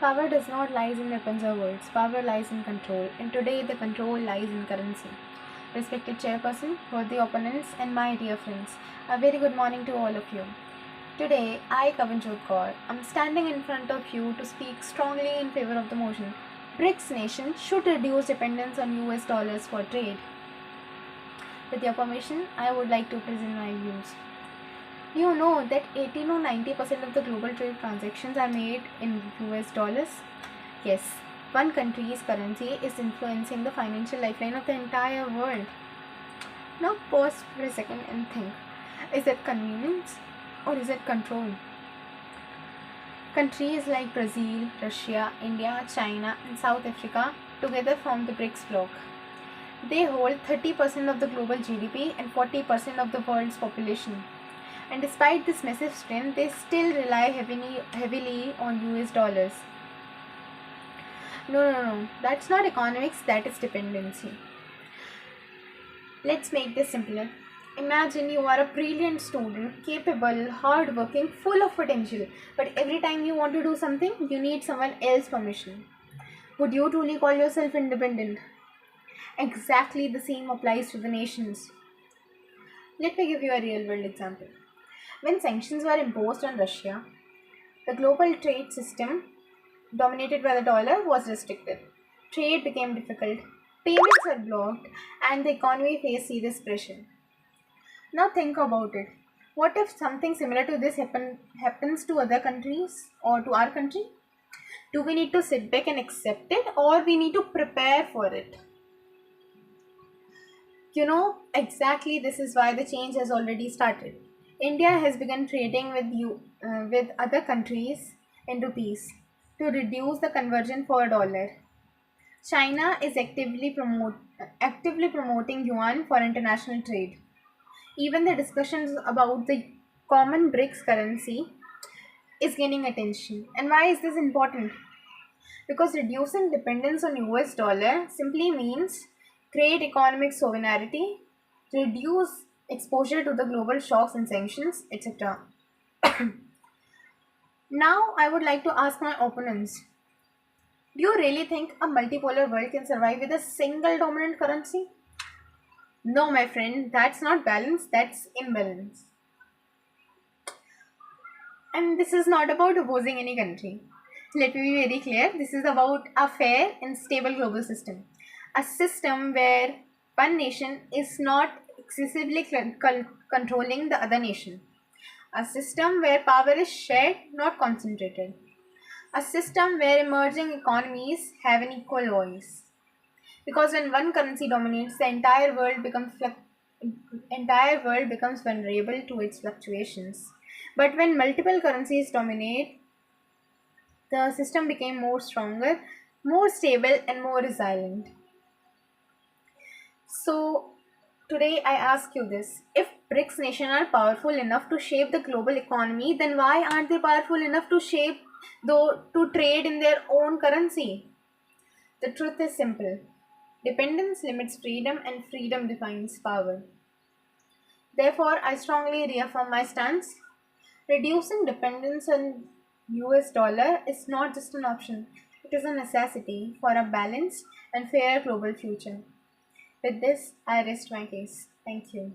Power does not lie in weapons or words. Power lies in control, and today the control lies in currency. Respected chairperson, worthy opponents, and my dear friends, a very good morning to all of you. Today, I, Kavanjot Kaur, am standing in front of you to speak strongly in favor of the motion. BRICS nations should reduce dependence on US dollars for trade. With your permission, I would like to present my views. You know that 80 to 90% of the global trade transactions are made in US dollars? Yes, one country's currency is influencing the financial lifeline of the entire world. Now pause for a second and think. Is it convenience or is it control? Countries like Brazil, Russia, India, China and South Africa together form the BRICS bloc. They hold 30% of the global GDP and 40% of the world's population. And despite this massive strength, they still rely heavily on US dollars. No. That's not economics, that is dependency. Let's make this simpler. Imagine you are a brilliant student, capable, hardworking, full of potential, but every time you want to do something, you need someone else's permission. Would you truly call yourself independent? Exactly the same applies to the nations. Let me give you a real world example. When sanctions were imposed on Russia, the global trade system, dominated by the dollar, was restricted. Trade became difficult, payments were blocked, and the economy faced serious pressure. Now think about it. What if something similar to this happens to other countries or to our country? Do we need to sit back and accept it, or we need to prepare for it? Exactly this is why the change has already started. India has begun trading with other countries in rupees to reduce the conversion for a dollar. China is actively promoting yuan for international trade. Even the discussions about the common BRICS currency is gaining attention. And why is this important? Because reducing dependence on US dollar simply means create economic sovereignty, reduce exposure to the global shocks and sanctions, etc. Now, I would like to ask my opponents, do you really think a multipolar world can survive with a single dominant currency? No, my friend, that's not balance, that's imbalance. And this is not about opposing any country. Let me be very clear, this is about a fair and stable global system. A system where one nation is not excessively controlling the other nation. A system where power is shared, not concentrated. A system where emerging economies have an equal voice. Because when one currency dominates, the entire world becomes vulnerable to its fluctuations. But when multiple currencies dominate, the system became more stronger, more stable, and more resilient. So, today I ask you this. If BRICS nations are powerful enough to shape the global economy, then why aren't they powerful enough to trade in their own currency? The truth is simple. Dependence limits freedom and freedom defines power. Therefore, I strongly reaffirm my stance. Reducing dependence on US dollar is not just an option, it is a necessity for a balanced and fair global future. With this, I rest my case. Thank you.